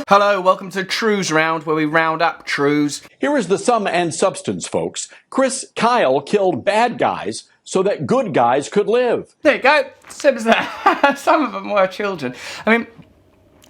Hello, welcome to Trews Round, where we round up truths. Here is the sum and substance, folks. Chris Kyle killed bad guys so that good guys could live. There you go, simple as that. Some of them were children. I mean,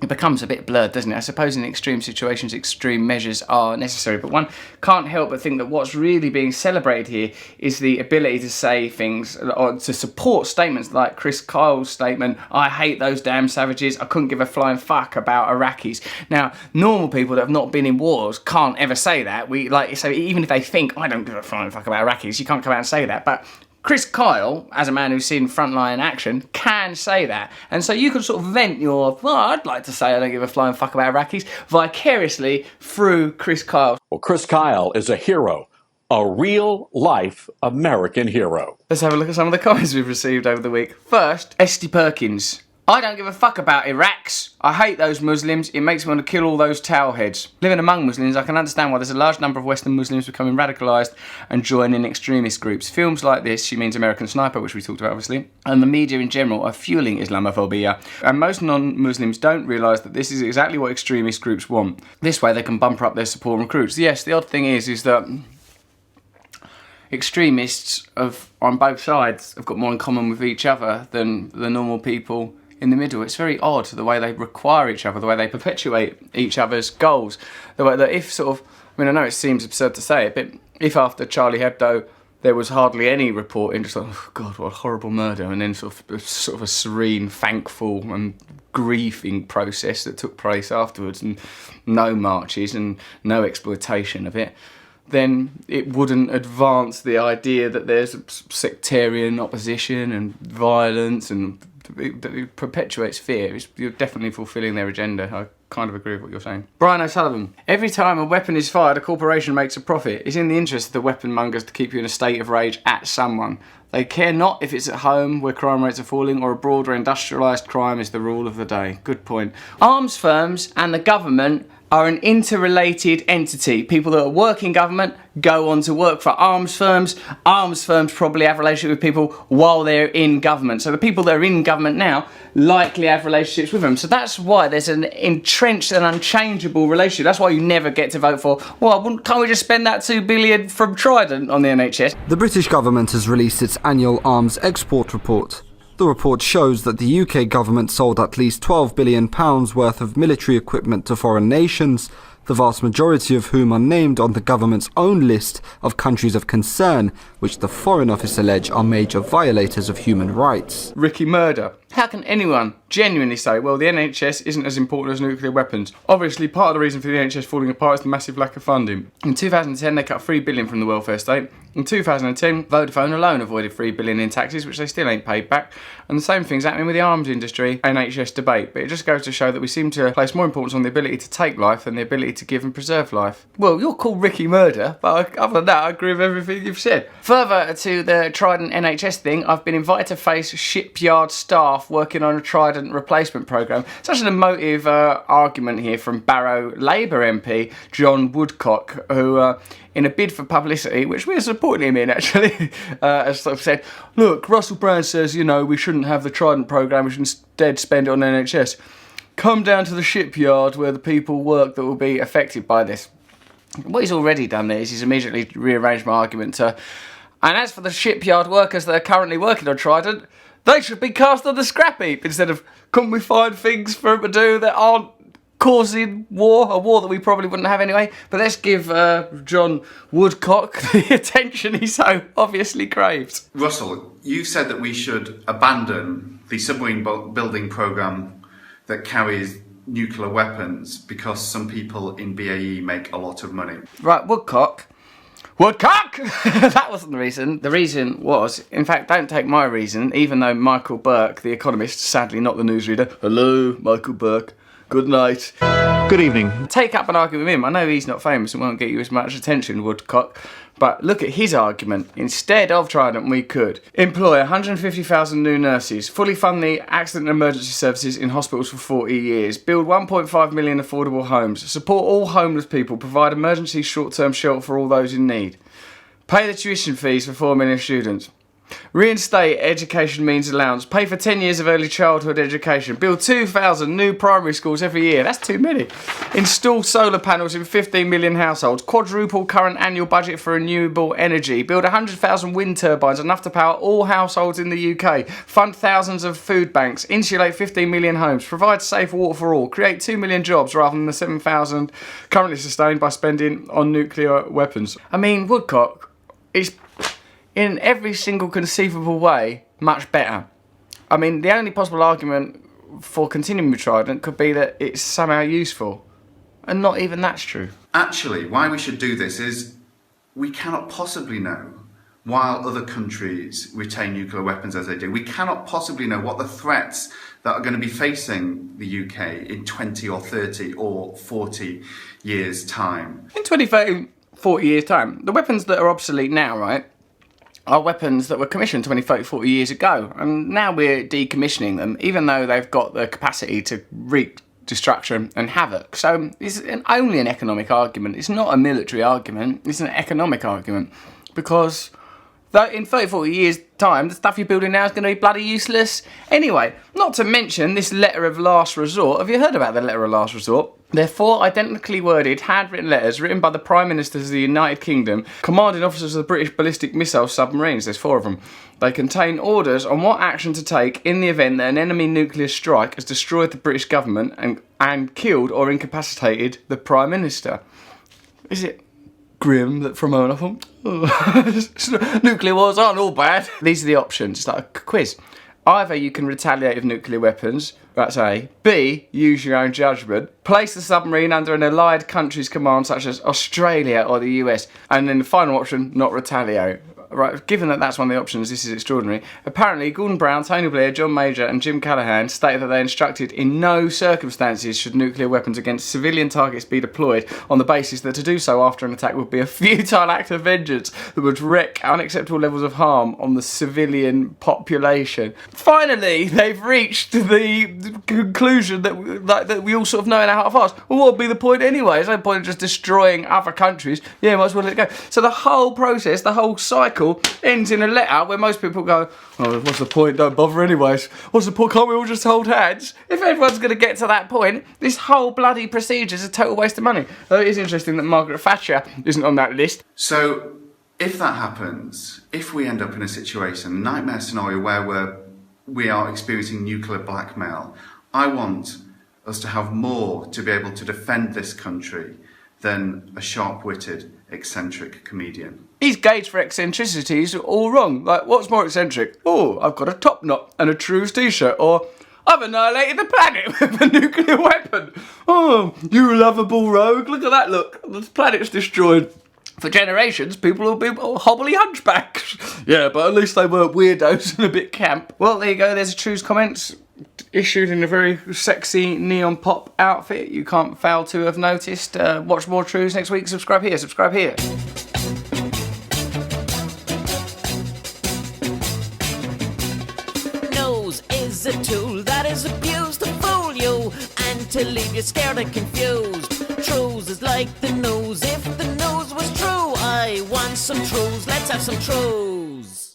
it becomes a bit blurred, doesn't it? I suppose in extreme situations, extreme measures are necessary, but one can't help but think that what's really being celebrated here is the ability to say things, or to support statements like Chris Kyle's statement, I hate those damn savages, I couldn't give a flying fuck about Iraqis. Now, normal people that have not been in wars can't ever say that. So even if they think, I don't give a flying fuck about Iraqis, you can't come out and say that, but Chris Kyle, as a man who's seen frontline action, can say that. And so you can sort of vent your, well, I'd like to say I don't give a flying fuck about Iraqis, vicariously through Chris Kyle. Well, Chris Kyle is a hero, a real-life American hero. Let's have a look at some of the comments we've received over the week. First, Esty Perkins. I don't give a fuck about Iraqs. I hate those Muslims. It makes me want to kill all those towel heads. Living among Muslims, I can understand why there's a large number of Western Muslims becoming radicalised and joining extremist groups. Films like this, she means American Sniper, which we talked about obviously, and the media in general are fueling Islamophobia. And most non-Muslims don't realise that this is exactly what extremist groups want. This way they can bumper up their support and recruits. Yes, the odd thing is that extremists on both sides have got more in common with each other than the normal people in the middle. It's very odd the way they require each other, the way they perpetuate each other's goals. The way that if sort of, I know it seems absurd to say it, but if after Charlie Hebdo there was hardly any reporting, just like, oh God, what a horrible murder, and then sort of a serene, thankful and grieving process that took place afterwards, and no marches and no exploitation of it, then it wouldn't advance the idea that there's sectarian opposition and violence, and it perpetuates fear. You're definitely fulfilling their agenda. I kind of agree with what you're saying. Brian O'Sullivan. Every time a weapon is fired, a corporation makes a profit. It's in the interest of the weapon mongers to keep you in a state of rage at someone. They care not if it's at home, where crime rates are falling, or abroad where industrialised crime is the rule of the day. Good point. Arms firms and the government are an interrelated entity. People that work in government go on to work for arms firms. Arms firms probably have relationships with people while they're in government. So the people that are in government now likely have relationships with them. So that's why there's an entrenched and unchangeable relationship. That's why you never get to vote for, well, can't we just spend that $2 billion from Trident on the NHS? The British government has released its annual arms export report. The report shows that the UK government sold at least £12 billion worth of military equipment to foreign nations, the vast majority of whom are named on the government's own list of countries of concern, which the Foreign Office allege are major violators of human rights. Ricky Murder. How can anyone genuinely say, well, the NHS isn't as important as nuclear weapons? Obviously, part of the reason for the NHS falling apart is the massive lack of funding. In 2010, they cut $3 billion from the welfare state. In 2010, Vodafone alone avoided $3 billion in taxes, which they still ain't paid back. And the same thing's happening with the arms industry NHS debate. But it just goes to show that we seem to place more importance on the ability to take life than the ability to give and preserve life. Well, you're called Ricky Murder, but other than that, I agree with everything you've said. Further to the Trident NHS thing, I've been invited to face shipyard staff working on a Trident replacement programme. Such an emotive argument here from Barrow Labour MP John Woodcock, who in a bid for publicity, which we're supporting him in actually, has sort of said, look, Russell Brand says, we shouldn't have the Trident programme, we should instead spend it on NHS. Come down to the shipyard where the people work that will be affected by this. What he's already done there is he's immediately rearranged my argument to, and as for the shipyard workers that are currently working on Trident, they should be cast on the scrap heap instead of, couldn't we find things for them to do that aren't causing war, a war that we probably wouldn't have anyway. But let's give John Woodcock the attention he so obviously craves. Russell, you've said that we should abandon the submarine building programme that carries nuclear weapons because some people in BAE make a lot of money. Right, Woodcock! That wasn't the reason. The reason was, in fact, don't take my reason, even though Michael Burke, the economist, sadly not the newsreader, hello, Michael Burke, good night. Good evening. Take up an argument with him. I know he's not famous and won't get you as much attention, Woodcock, but look at his argument. Instead of Trident, we could employ 150,000 new nurses, fully fund the accident and emergency services in hospitals for 40 years, build 1.5 million affordable homes, support all homeless people, provide emergency short-term shelter for all those in need, pay the tuition fees for 4 million students. Reinstate education means allowance. Pay for 10 years of early childhood education. Build 2,000 new primary schools every year. That's too many. Install solar panels in 15 million households. Quadruple current annual budget for renewable energy. Build 100,000 wind turbines, enough to power all households in the UK. Fund thousands of food banks. Insulate 15 million homes. Provide safe water for all. Create 2 million jobs rather than the 7,000 currently sustained by spending on nuclear weapons. I mean, Woodcock is, in every single conceivable way, much better. I mean, the only possible argument for continuing with Trident could be that it's somehow useful. And not even that's true. Actually, why we should do this is we cannot possibly know, while other countries retain nuclear weapons as they do, we cannot possibly know what the threats that are going to be facing the UK in 20 or 30 or 40 years' time. In 20, 30, 40 years' time, the weapons that are obsolete now, right, are weapons that were commissioned 20, 30, 40 years ago. And now we're decommissioning them, even though they've got the capacity to wreak destruction and havoc. So it's only an economic argument. It's not a military argument. It's an economic argument. Because in 30, 40 years' time, the stuff you're building now is going to be bloody useless anyway. Not to mention this letter of last resort. Have you heard about the letter of last resort? They're 4 identically worded, handwritten letters written by the Prime Ministers of the United Kingdom, commanding officers of the British ballistic missile submarines. There's 4 of them. They contain orders on what action to take in the event that an enemy nuclear strike has destroyed the British government and killed or incapacitated the Prime Minister. Is it grim that from on? I thought, oh. Nuclear wars aren't all bad. These are the options. It's like a quiz. Either you can retaliate with nuclear weapons, that's A. B, use your own judgment. Place the submarine under an allied country's command, such as Australia or the US. And then the final option, not retaliate. Right, given that that's one of the options, this is extraordinary. Apparently, Gordon Brown, Tony Blair, John Major and Jim Callaghan stated that they instructed in no circumstances should nuclear weapons against civilian targets be deployed, on the basis that to do so after an attack would be a futile act of vengeance that would wreak unacceptable levels of harm on the civilian population. Finally, they've reached the conclusion that we all sort of know in our heart of hearts. Well, what would be the point anyway? There's no point in just destroying other countries. Yeah, might as well let it go. So the whole process, the whole cycle, ends in a letter where most people go, oh, what's the point? Don't bother anyways. What's the point? Can't we all just hold hands? If everyone's going to get to that point, this whole bloody procedure is a total waste of money. Though it is interesting that Margaret Thatcher isn't on that list. So if that happens, if we end up in a situation, nightmare scenario where we are experiencing nuclear blackmail, I want us to have more to be able to defend this country than a sharp-witted, eccentric comedian. His gauge for eccentricities are all wrong. Like, what's more eccentric? Oh, I've got a top knot and a Trews t-shirt. Or, I've annihilated the planet with a nuclear weapon. Oh, you lovable rogue. Look at that look. The planet's destroyed. For generations, people will be hobbly hunchbacks. Yeah, but at least they weren't weirdos and a bit camp. Well, there you go. There's a Trews comments issued in a very sexy neon pop outfit. You can't fail to have noticed. Watch more Trews next week. Subscribe here. Subscribe here. Nose is a tool that is abused to fool you and to leave you scared and confused. Trews is like the nose. If the nose was true, I want some Trews. Let's have some Trews.